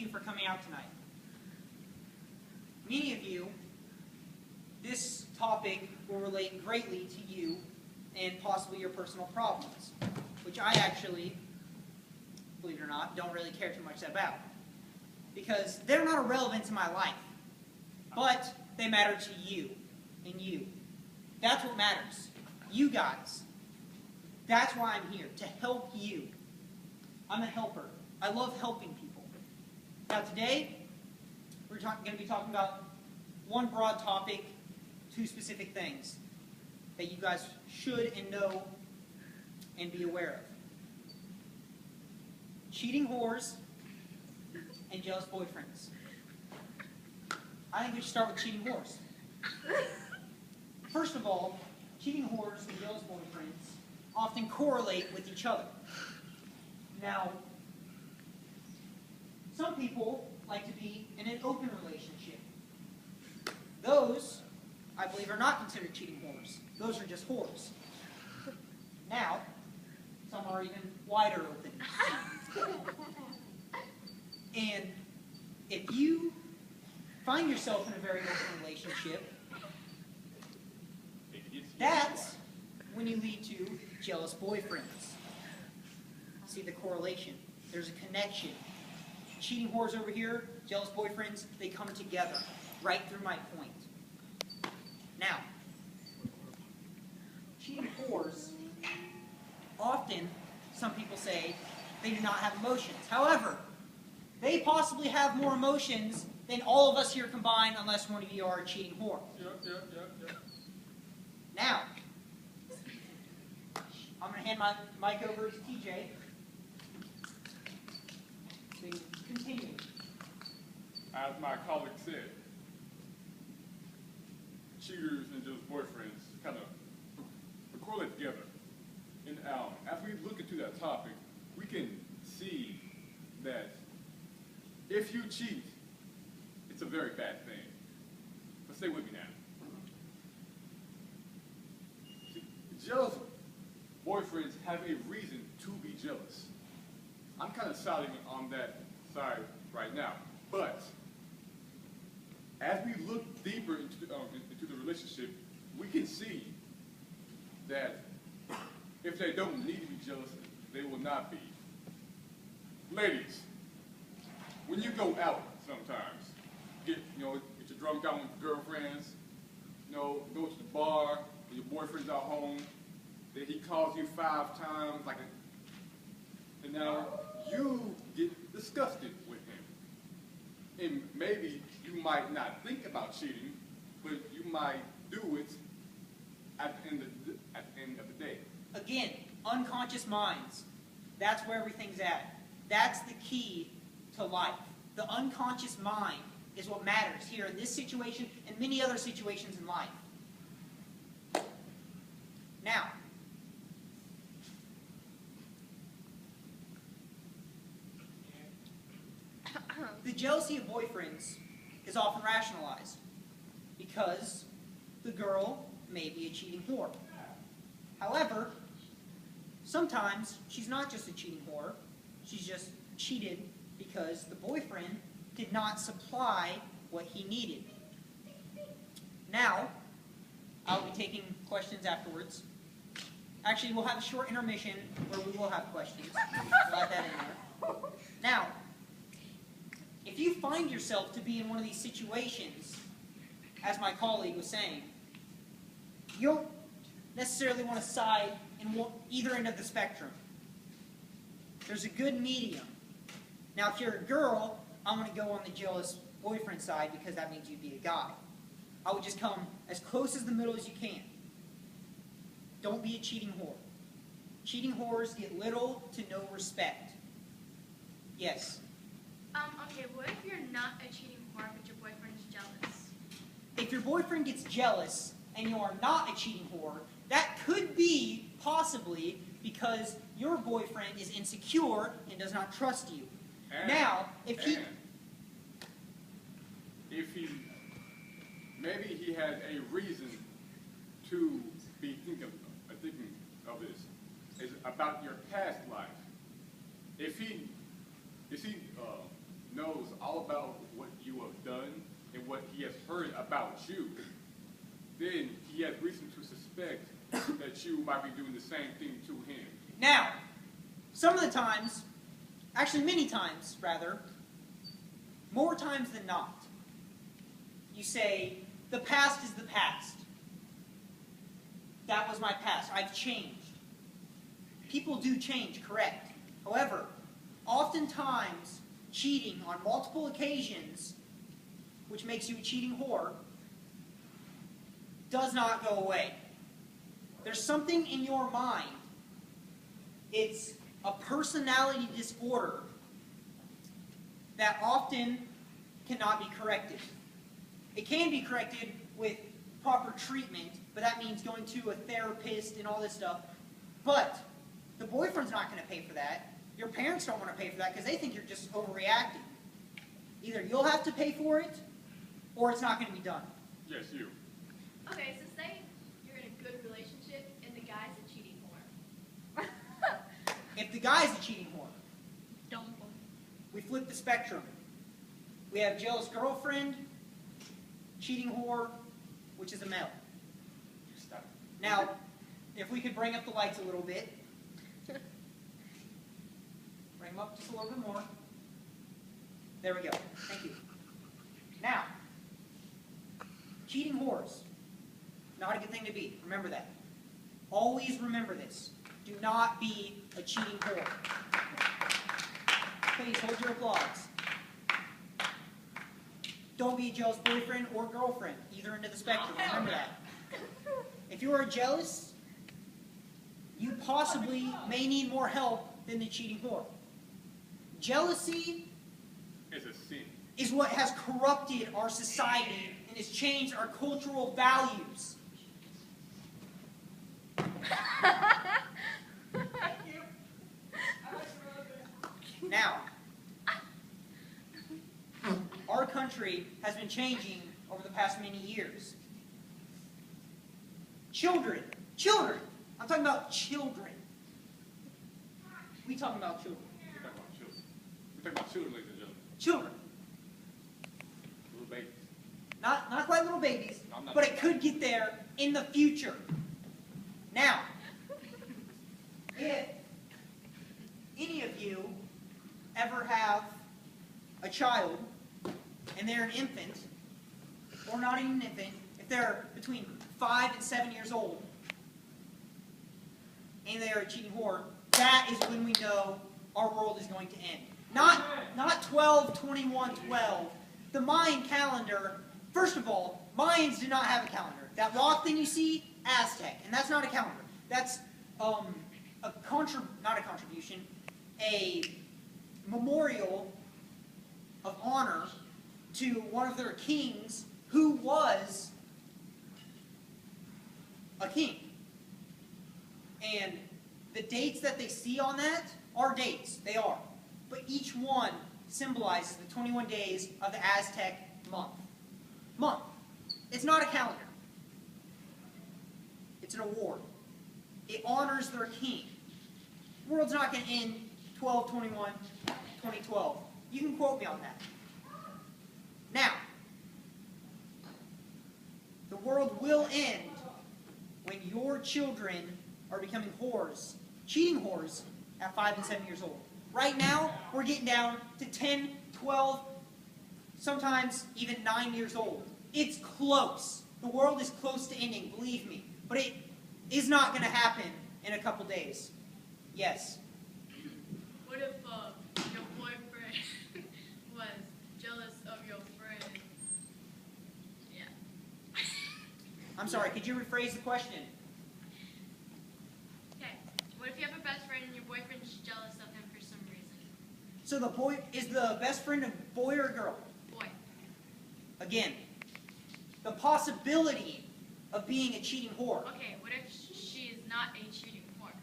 you for coming out tonight. Many of you, this topic will relate greatly to you and possibly your personal problems, which I actually, believe it or not, don't really care too much about, because they're not irrelevant to my life, but they matter to you and you. That's what matters. You guys. That's why I'm here, to help you. I'm a helper. I love helping people. Now today, we're going to be talking about one broad topic, two specific things that you guys should and know and be aware of. Cheating whores and jealous boyfriends. I think we should start with cheating whores. First of all, cheating whores and jealous boyfriends often correlate with each other. Now, some people like to be in an open relationship. Those, I believe, are not considered cheating whores. Those are just whores. Now, some are even wider open. And if you find yourself in a very open relationship, that's when you lead to jealous boyfriends. See the correlation. There's a connection. Cheating whores over here, jealous boyfriends, they come together right through my point. Now, cheating whores, often, some people say, they do not have emotions. However, they possibly have more emotions than all of us here combined, unless one of you are a cheating whore. Now, I'm going to hand my mic over to TJ. So continue. As my colleague said, cheaters and just boyfriends kind of correlate together. And as we look into that topic, we can see that if you cheat, it's a very bad thing. But stay with me now. Jealous boyfriends have a reason to be jealous. I'm kind of siding on that side right now. But as we look deeper into the relationship, we can see that if they don't need to be jealous, they will not be. Ladies, when you go out sometimes, get your drunk out with your girlfriends, go to the bar, your boyfriend's at home, that he calls you 5 times, and now you get disgusted with him. And maybe you might not think about cheating, but you might do it at the end of the day. Again, unconscious minds. That's where everything's at. That's the key to life. The unconscious mind is what matters here in this situation and many other situations in life. Now, the jealousy of boyfriends is often rationalized because the girl may be a cheating whore. However, sometimes she's not just a cheating whore, she's just cheated because the boyfriend did not supply what he needed. Now, I'll be taking questions afterwards. Actually, we'll have a short intermission where we will have questions. We'll add that in there. Now, if you find yourself to be in one of these situations, as my colleague was saying, you don't necessarily want to side in either end of the spectrum. There's a good medium. Now, if you're a girl, I'm going to go on the jealous boyfriend side because that means you'd be a guy. I would just come as close as the middle as you can. Don't be a cheating whore. Cheating whores get little to no respect. Yes? Okay, what if you're not a cheating whore but your boyfriend is jealous? If your boyfriend gets jealous and you are not a cheating whore, that could be possibly because your boyfriend is insecure and does not trust you. Now, if he... Maybe he had a reason to be thinking of this. It's about your past life. If he knows all about what you have done and what he has heard about you, then he has reason to suspect that you might be doing the same thing to him. Now, some of the times, actually many times rather, more times than not, you say, the past is the past. That was my past. I've changed. People do change, correct. However, oftentimes, cheating on multiple occasions, which makes you a cheating whore, does not go away. There's something in your mind. It's a personality disorder that often cannot be corrected. It can be corrected with proper treatment, but that means going to a therapist and all this stuff. But the boyfriend's not going to pay for that. Your parents don't want to pay for that because they think you're just overreacting. Either you'll have to pay for it, or it's not going to be done. Yes, you. Okay, so say you're in a good relationship and the guy's a cheating whore. If the guy's a cheating whore, Don't. we flip the spectrum. We have jealous girlfriend, cheating whore, which is a male. Stop. Now, if we could bring up the lights a little bit. Bring them up just a little bit more. There we go. Thank you. Now, cheating whores. Not a good thing to be. Remember that. Always remember this. Do not be a cheating whore. Please hold your applause. Don't be a jealous boyfriend or girlfriend, either end of the spectrum. Remember that. If you are jealous, you possibly may need more help than the cheating whore. Jealousy It's a sin. is what has corrupted our society and has changed our cultural values. Now, our country has been changing over the past many years. Children, I'm talking about children. We talking about children. We're talking about children. We're talking about children, ladies and gentlemen. Children. Little babies. Not quite little babies, No, I'm not- but it could get there in the future. Now, if any of you ever have a child and they're an infant, or not even an infant, if they're between 5 and 7 years old, and they are a cheating whore, that is when we know our world is going to end. Not 12, 21, 12. The Mayan calendar, first of all, Mayans do not have a calendar. That rock thing you see, Aztec, and that's not a calendar. That's not a contribution, a memorial of honor to one of their kings who was a king. And the dates that they see on that are dates. They are. But each one symbolizes the 21 days of the Aztec month. It's not a calendar. It's an award. It honors their king. The world's not going to end 12/21/2012. You can quote me on that. Now, the world will end when your children are becoming whores, cheating whores, at 5 and 7 years old. Right now, we're getting down to 10, 12, sometimes even 9 years old. It's close. The world is close to ending, believe me. But it is not going to happen in a couple days. Yes. What if your boyfriend was jealous of your friend? Yeah. I'm sorry, could you rephrase the question? Okay. What if you have a best friend and your boyfriend's jealous of him for some reason? So the boy is the best friend a boy or a girl? Boy. Again, the possibility of being a cheating whore. Okay, what if she is not a cheating whore?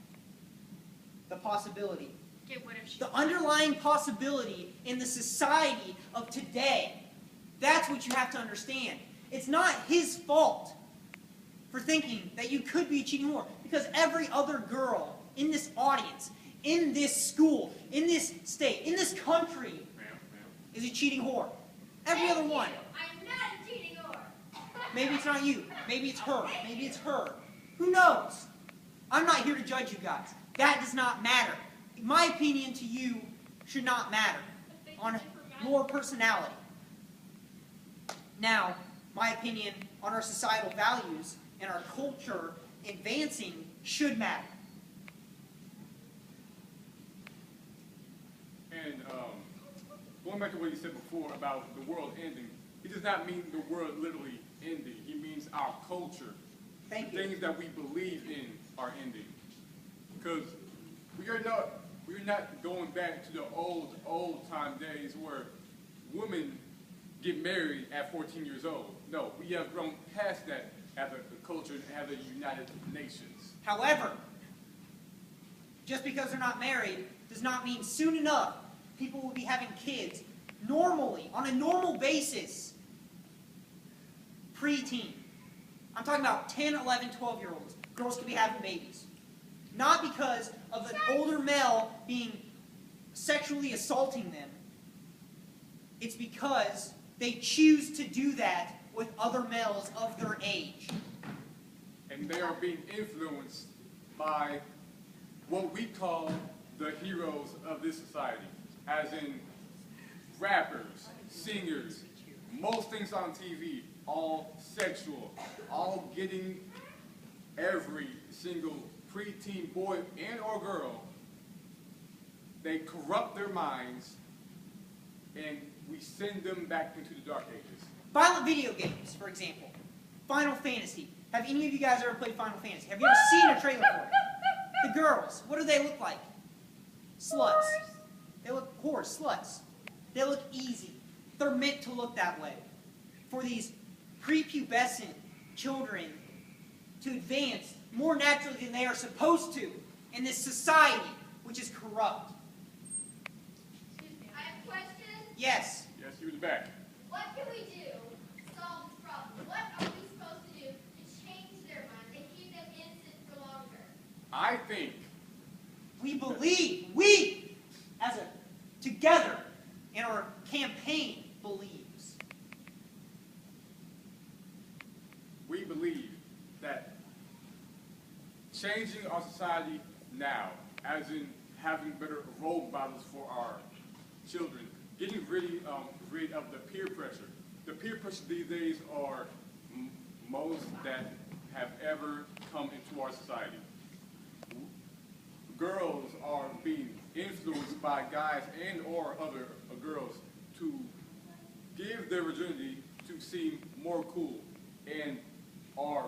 The possibility. Okay, what if she's The not? underlying possibility in the society of today, that's what you have to understand. It's not his fault for thinking that you could be a cheating whore, because every other girl in this audience, in this school, in this state, in this country, Ma'am, is a cheating whore. Every other one. I'm not a cheating whore. Maybe it's not you. Maybe it's her. Maybe it's her. Who knows? I'm not here to judge you guys. That does not matter. My opinion to you should not matter on your personality. Now, my opinion on our societal values and our culture advancing should matter. And going back to what he said before about the world ending, he does not mean the world literally ending. He means our culture. Thank you. Things that we believe in are ending. Because we are not going back to the old time days where women get married at 14 years old. No, we have grown past that as a culture and as a United Nations. However, just because they're not married does not mean soon enough people will be having kids normally, on a normal basis, pre-teen. I'm talking about 10, 11, 12-year-olds. Girls could be having babies. Not because of an older male being sexually assaulting them. It's because they choose to do that with other males of their age. And they are being influenced by what we call the heroes of this society, as in rappers, singers, most things on TV, all sexual, all getting every single preteen boy and or girl. They corrupt their minds, and we send them back into the dark ages. Violent video games, for example. Final Fantasy. Have any of you guys ever played Final Fantasy? Have you ever seen a trailer for it? The girls, what do they look like? Sluts. They look whores, sluts. They look easy. They're meant to look that way. For these prepubescent children to advance more naturally than they are supposed to in this society, which is corrupt. Excuse me, I have a question. Yes. Yes, you in the back. What can we do to solve this problem? What are we supposed to do to change their minds and keep them innocent for longer? I think We believe, we, as a, together, in our campaign, believes. we believe that changing our society now, as in having better role models for our children, getting rid of the peer pressure. The peer pressure these days are most that have ever come into our society. Girls are being influenced by guys and or other girls to give their virginity to seem more cool, and are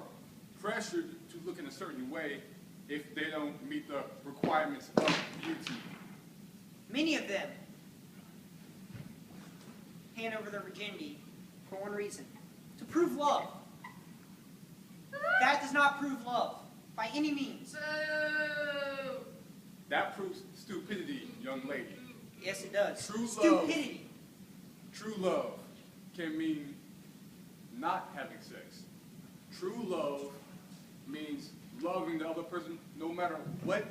pressured to look in a certain way if they don't meet the requirements of beauty. Many of them hand over their virginity for one reason: to prove love. That does not prove love by any means. Boo! That proves stupidity, young lady. Yes, it does. True love. Stupidity. True love can mean not having sex. True love means loving the other person no matter what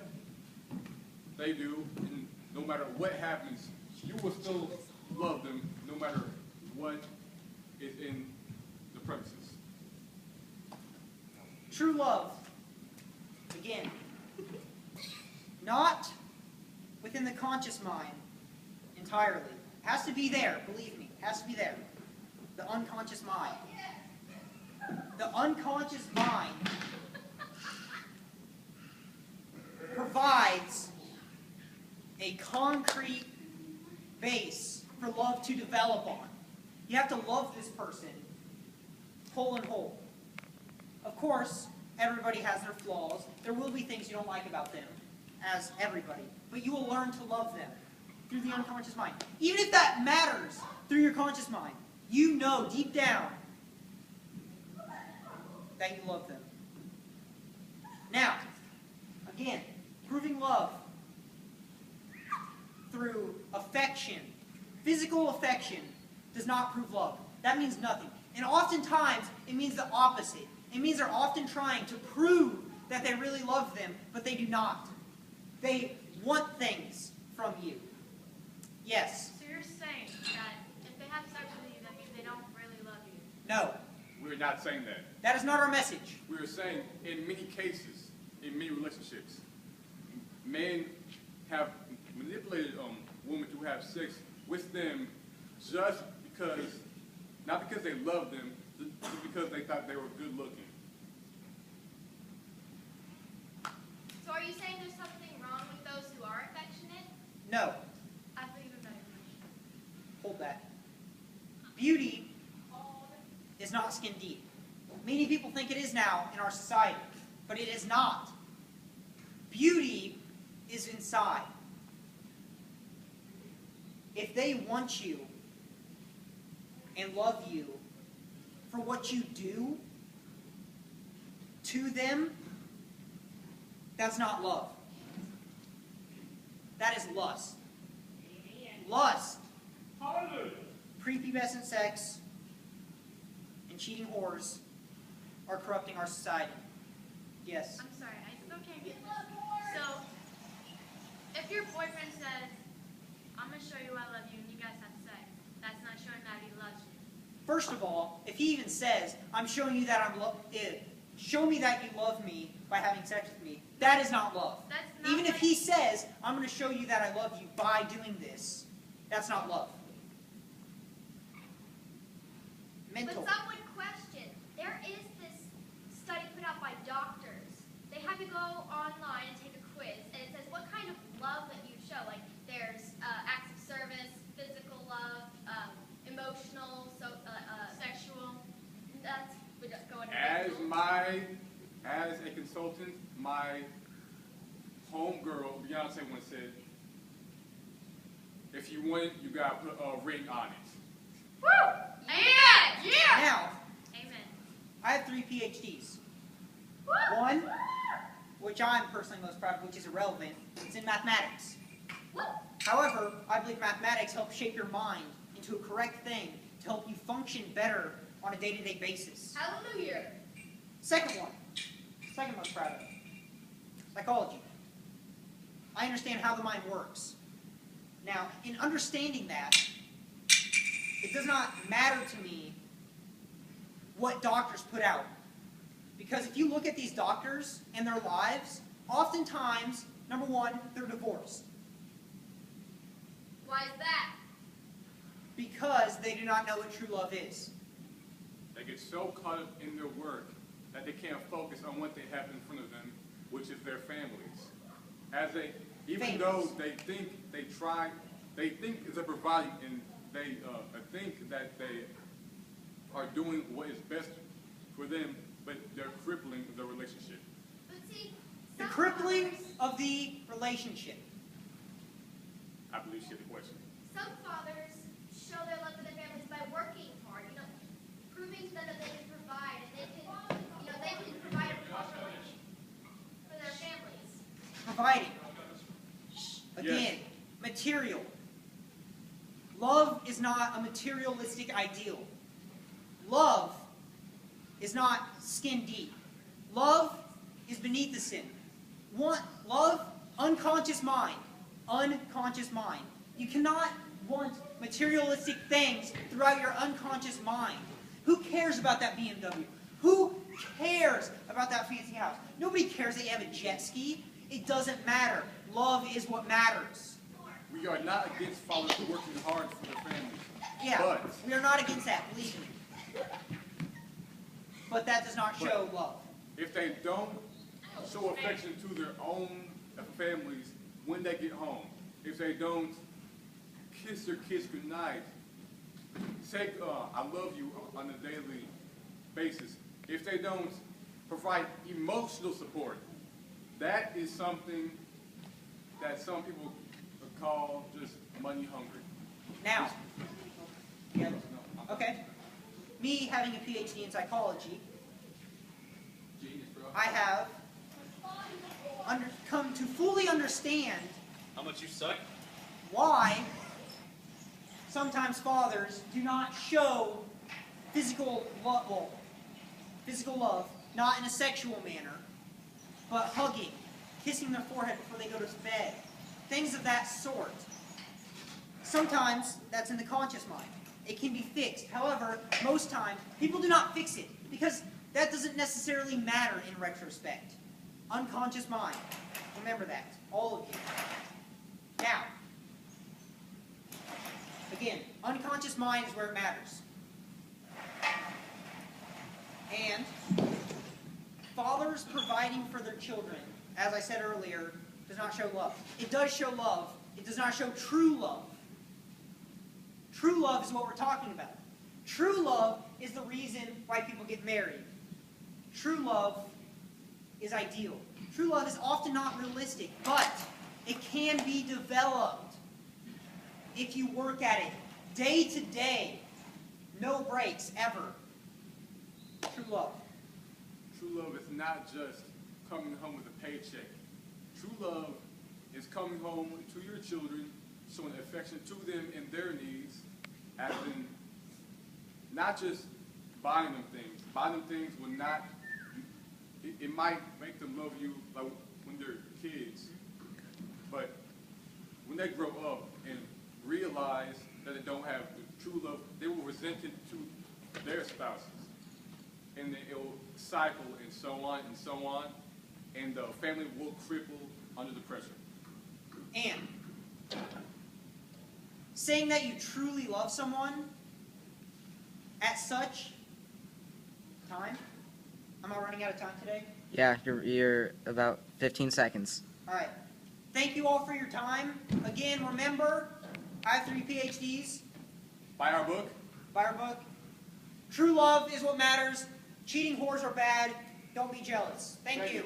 they do and no matter what happens. You will still love them no matter what is in the premises. True love, again, not within the conscious mind entirely. Has to be there, believe me, has to be there. The unconscious mind. The unconscious mind provides a concrete base for love to develop on. You have to love this person whole and whole. Of course, everybody has their flaws. There will be things you don't like about them, as everybody. But you will learn to love them through the unconscious mind. Even if that matters through your conscious mind, you know deep down that you love them. Now, again, proving love through affection, physical affection, does not prove love. That means nothing. And oftentimes, it means the opposite. It means they're often trying to prove that they really love them, but they do not. They want things from you. Yes. So you're saying that have sex with you, that means they don't really love you. No, We're not saying that. that is not our message. We are saying in many cases, in many relationships, men have manipulated women to have sex with them just because, not because they love them, just because they thought they were good looking. So are you saying there's something wrong with those who are affectionate? No, I have even better news. hold that. Beauty is not skin deep. Many people think it is now in our society, but it is not. Beauty is inside. If they want you and love you for what you do to them, that's not love. That is lust. Lust, prepubescent sex, and cheating whores are corrupting our society. Yes. I'm sorry, I still can't get this. So, if your boyfriend says, I'm going to show you I love you, and you guys have sex, that's not showing that he loves you. First of all, if he even says, "I'm showing you that show me that you love me by having sex with me," that is not love. That's not Even if what- he says, "I'm going to show you that I love you by doing this," that's not love. Mental. But some would question, there is this study put out by doctors. They have you go online and take a quiz, and it says what kind of love that you show. Like there's acts of service, physical love, emotional, Sexual. that's would go into As a consultant, my homegirl, Beyonce, once said, if you want it, you gotta put a ring on it. Woo! Amen! Yeah! Now, Amen. I have 3 PhDs. Woo! One, which I'm personally most proud of, which is irrelevant, it's in mathematics. Woo! However, I believe mathematics helps shape your mind into a correct thing to help you function better on a day-to-day basis. Hallelujah! Second most proud of, psychology. I understand how the mind works. Now, in understanding that, it does not matter to me what doctors put out. Because if you look at these doctors and their lives, oftentimes, number one, they're divorced. Why is that? Because they do not know what true love is. They get so caught up in their work that they can't focus on what they have in front of them, which is their families. Even though they think they're providing, and they think that they are doing what is best for them, but they're crippling the relationship. But see, The some crippling fathers- of the relationship. I believe she had the question. Some fathers show their love for their families by working hard, proving to them that they can provide and they can provide emotionally for their families. Providing. Again, material. Love is not a materialistic ideal. Love is not skin deep. Love is beneath the sin. Love, unconscious mind. Unconscious mind. You cannot want materialistic things throughout your unconscious mind. Who cares about that BMW? Who cares about that fancy house? Nobody cares that you have a jet ski. It doesn't matter. Love is what matters. We are not against fathers working hard for their families. Yeah, But we are not against that, believe me. But that does not show love. if they don't show affection to their own families when they get home, if they don't kiss their kids goodnight, say I love you on a daily basis, if they don't provide emotional support, that is something that some people call just money hungry. Now, yeah, okay. Me having a PhD in psychology, I have come to fully understand How much you suck? why sometimes fathers do not show physical love, not in a sexual manner, but hugging, kissing their forehead before they go to bed, things of that sort. Sometimes that's in the conscious mind. It can be fixed. However, most times, people do not fix it because that doesn't necessarily matter in retrospect. Unconscious mind. Remember that. All of you. Now, again, unconscious mind is where it matters. And fathers providing for their children, as I said earlier, does not show love. It does show love. It does not show true love. True love is what we're talking about. True love is the reason why people get married. True love is ideal. True love is often not realistic, but it can be developed if you work at it day to day. No breaks, ever. True love. True love is not just coming home with a paycheck. True love is coming home to your children, showing affection to them in their needs, as in not just buying them things. Buying them things will not, it might make them love you like when they're kids, but when they grow up and realize that they don't have the true love, they will resent it to their spouses. And then it will cycle and so on, and the family will cripple under the pressure. And saying that you truly love someone at such time. Am I running out of time today? Yeah, you're about 15 seconds. All right. Thank you all for your time. Again, remember, I have 3 PhDs. Buy our book. Buy our book. True love is what matters. Cheating whores are bad. Don't be jealous. Thank you.